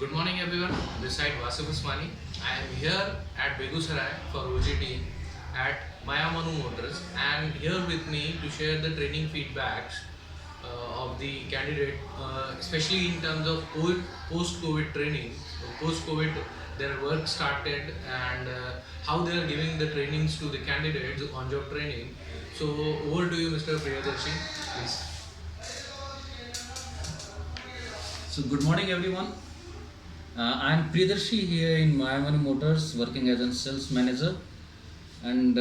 Good morning everyone, this side Vasif Usmani. I am here at Begusarai for OGT at Maya Manu Motors, and here with me to share the training feedbacks of the candidate, especially in terms of post-COVID training. Post-COVID their work started, and how they are giving the trainings to the candidates on job training. So over to you Mr. Priyadarshi, please. So good morning everyone. I am Priyadarshi here in Maya Manu Motors working as a sales manager and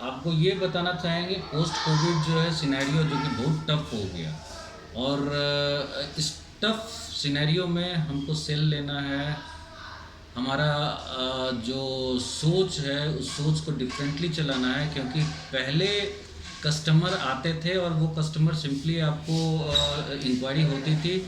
आपको ये बताना चाहेंगे post Covid जो है scenario जो कि बहुत tough हो गया और इस टफ सिनेरियो में हमको सेल लेना है। हमारा जो सोच है उस सोच को डिफरेंटली चलाना है, क्योंकि पहले कस्टमर आते थे और वो कस्टमर सिंपली आपको इंक्वायरी होती थी,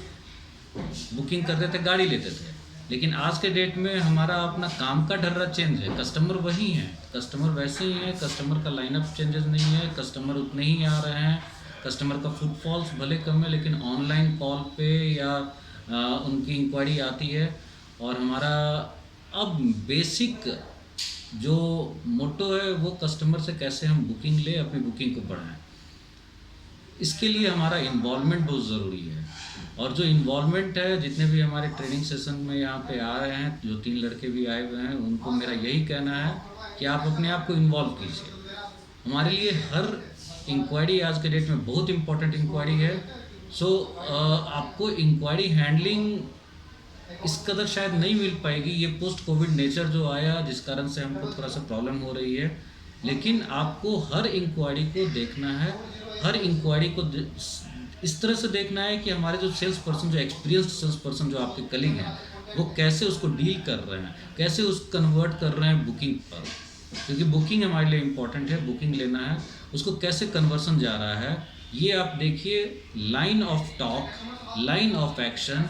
बुकिंग करते थे, गाड़ी लेते थे। लेकिन आज के डेट में हमारा अपना काम का ढर्रा चेंज है। कस्टमर वही हैं, कस्टमर वैसे ही हैं, कस्टमर का लाइनअप चेंजेस नहीं है, कस्टमर उतने ही आ रहे हैं, कस्टमर का फुटफॉल्स भले कम है लेकिन ऑनलाइन कॉल पे या उनकी इंक्वायरी आती है। और हमारा अब बेसिक जो मोटो है वो कस्टमर से कैसे हम बुकिंग ले, अपनी बुकिंग को बढ़ाएं। इसके लिए हमारा इन्वॉल्वमेंट बहुत ज़रूरी है। और जो इन्वॉल्वमेंट है, जितने भी हमारे ट्रेनिंग सेशन में यहाँ पे आ रहे हैं, जो 3 लड़के भी आए हुए हैं, उनको मेरा यही कहना है कि आप अपने आप को इन्वॉल्व कीजिए। हमारे लिए हर इंक्वायरी आज के डेट में बहुत इम्पोर्टेंट इंक्वायरी है। सो आपको इंक्वायरी हैंडलिंग इस कदर शायद नहीं मिल पाएगी, ये पोस्ट कोविड नेचर जो आया जिस कारण से हमको थोड़ा सा प्रॉब्लम हो रही है। लेकिन आपको हर इंक्वायरी को देखना है, हर इंक्वायरी को इस तरह से देखना है कि हमारे जो सेल्स पर्सन, जो एक्सपीरियंस्ड सेल्स पर्सन जो आपके कलीग हैं, वो कैसे उसको डील कर रहे हैं, कैसे उसको कन्वर्ट कर रहे हैं बुकिंग पर। क्योंकि बुकिंग हमारे लिए इम्पॉर्टेंट है, बुकिंग लेना है, उसको कैसे कन्वर्सन जा रहा है ये आप देखिए। Line of talk, line of action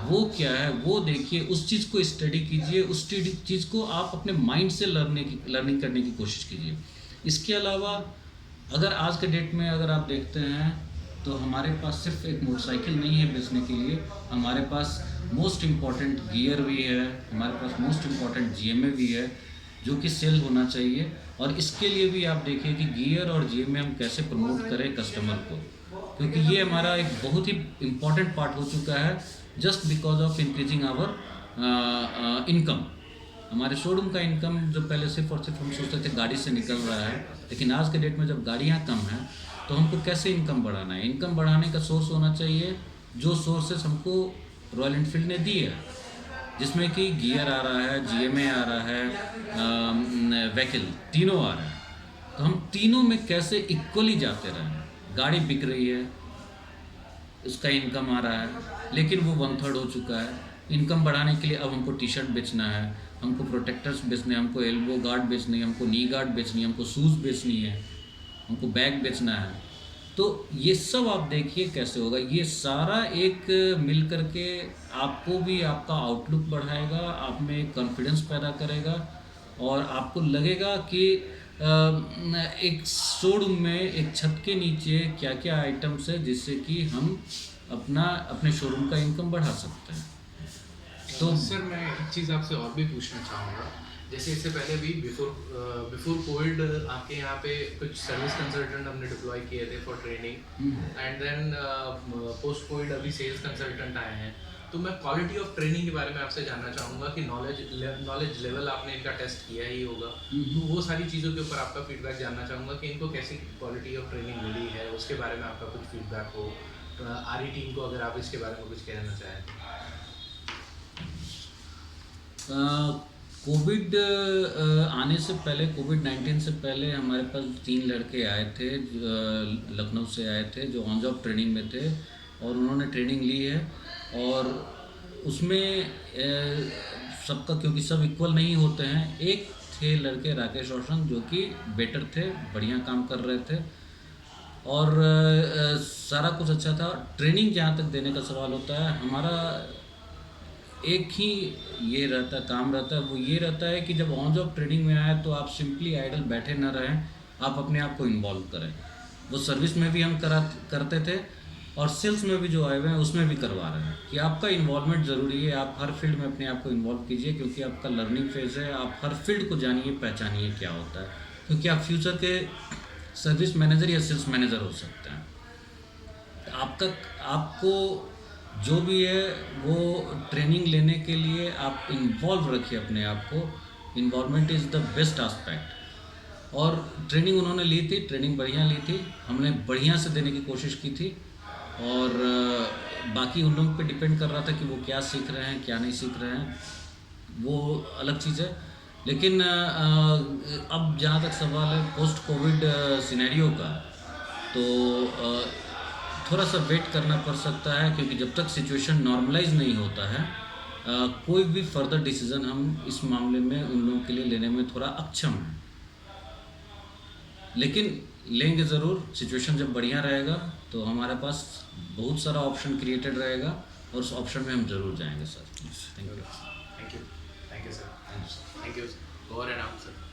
वो क्या है वो देखिए, उस चीज़ को स्टडी कीजिए, उस चीज़ को आप अपने माइंड से लर्निंग करने की कोशिश कीजिए। इसके अलावा अगर आज के डेट में अगर आप देखते हैं तो हमारे पास सिर्फ एक मोटरसाइकिल नहीं है बेचने के लिए, हमारे पास मोस्ट इम्पॉर्टेंट गियर भी है, हमारे पास मोस्ट इम्पॉर्टेंट GMA भी है जो कि सेल होना चाहिए। और इसके लिए भी आप देखिए कि गियर और GMA हम कैसे प्रमोट करें कस्टमर को, क्योंकि ये हमारा एक बहुत ही इम्पॉर्टेंट पार्ट हो चुका है just because of increasing our income. हमारे शोरूम का इनकम जो पहले सिर्फ और सिर्फ हम सोचते थे गाड़ी से निकल रहा है, लेकिन आज के डेट में जब गाड़ियाँ कम हैं तो हमको कैसे इनकम बढ़ाना है। इनकम बढ़ाने का सोर्स होना चाहिए जो सोर्सेस हमको रॉयल एनफील्ड ने दी है, जिसमें कि गियर आ रहा है, GMA आ रहा है, व्हीकल तीनों आ रहा है। तो हम तीनों में कैसे इक्वली जाते रहें। गाड़ी बिक रही है, उसका इनकम आ रहा है, लेकिन वो 1/3 हो चुका है। इनकम बढ़ाने के लिए अब हमको T-शर्ट बेचना है, हमको प्रोटेक्टर्स बेचने हैं, हमको एल्बो गार्ड बेचनी है, हमको नी गार्ड बेचनी है, हमको शूज़ बेचनी है, हमको बैग बेचना है। तो ये सब आप देखिए कैसे होगा। ये सारा एक मिल करके आपको भी आपका आउटलुक बढ़ाएगा, आप में एक कॉन्फिडेंस पैदा करेगा और आपको लगेगा कि एक शोरूम में एक छत के नीचे क्या क्या आइटम्स है जिससे कि हम अपने शोरूम का इनकम बढ़ा सकते हैं। तो सर मैं एक चीज़ आपसे और भी पूछना चाहूँगा, जैसे इससे पहले भी बिफोर कोविड आपके यहाँ पे कुछ सर्विस कंसल्टेंट हमने डिप्लॉय किए थे for training, and then post covid अभी सेल्स कंसल्टेंट आए हैं। तो मैं क्वालिटी ऑफ ट्रेनिंग के बारे में आपसे जानना चाहूँगा कि नॉलेज लेवल आपने इनका टेस्ट किया ही होगा, तो वो सारी चीज़ों के ऊपर आपका फीडबैक जानना चाहूँगा कि इनको कैसी क्वालिटी ऑफ ट्रेनिंग मिली है, उसके बारे में आपका कुछ फीडबैक हो। RE टीम को अगर आप इसके बारे में कुछ कहना चाहें। कोविड आने से पहले, कोविड-19 से पहले हमारे पास 3 लड़के आए थे, लखनऊ से आए थे, जो ऑन जॉब ट्रेनिंग में थे और उन्होंने ट्रेनिंग ली है। और उसमें सबका, क्योंकि सब इक्वल नहीं होते हैं, एक थे लड़के राकेश रोशन जो कि बेटर थे, बढ़िया काम कर रहे थे और सारा कुछ अच्छा था। ट्रेनिंग जहाँ तक देने का सवाल होता है, हमारा एक ही ये रहता काम रहता है, वो ये रहता है कि जब ऑन जॉब ट्रेनिंग में आए तो आप सिंपली आइडल बैठे ना रहें, आप अपने आप को इन्वॉल्व करें। वो सर्विस में भी हम करते थे और सेल्स में भी जो आए हुए हैं उसमें भी करवा रहे हैं कि आपका इन्वॉल्वमेंट ज़रूरी है। आप हर फील्ड में अपने आप को इन्वॉल्व कीजिए, क्योंकि आपका लर्निंग फेज़ है। आप हर फील्ड को जानिए, पहचानिए क्या होता है, क्योंकि आप फ्यूचर के सर्विस मैनेजर या सेल्स मैनेजर हो सकते हैं। आपका आपको जो भी है वो ट्रेनिंग लेने के लिए आप इन्वॉल्व रखिए अपने आप को। Involvement is the best aspect. और ट्रेनिंग उन्होंने ली थी, ट्रेनिंग बढ़िया ली थी, हमने बढ़िया से देने की कोशिश की थी। और बाकी उन लोगों पे डिपेंड कर रहा था कि वो क्या सीख रहे हैं क्या नहीं सीख रहे हैं, वो अलग चीज़ है। लेकिन अब जहाँ तक सवाल है पोस्ट कोविड सिनेरियो का, तो थोड़ा सा वेट करना पड़ सकता है, क्योंकि जब तक सिचुएशन नॉर्मलाइज नहीं होता है कोई भी फर्दर डिसीज़न हम इस मामले में उन लोगों के लिए लेने में थोड़ा अक्षम है। लेकिन लेंगे ज़रूर। सिचुएशन जब बढ़िया रहेगा तो हमारे पास बहुत सारा ऑप्शन क्रिएटेड रहेगा, और उस ऑप्शन में हम ज़रूर जाएंगे sir. Thank you. Thank you sir. Over and out sir.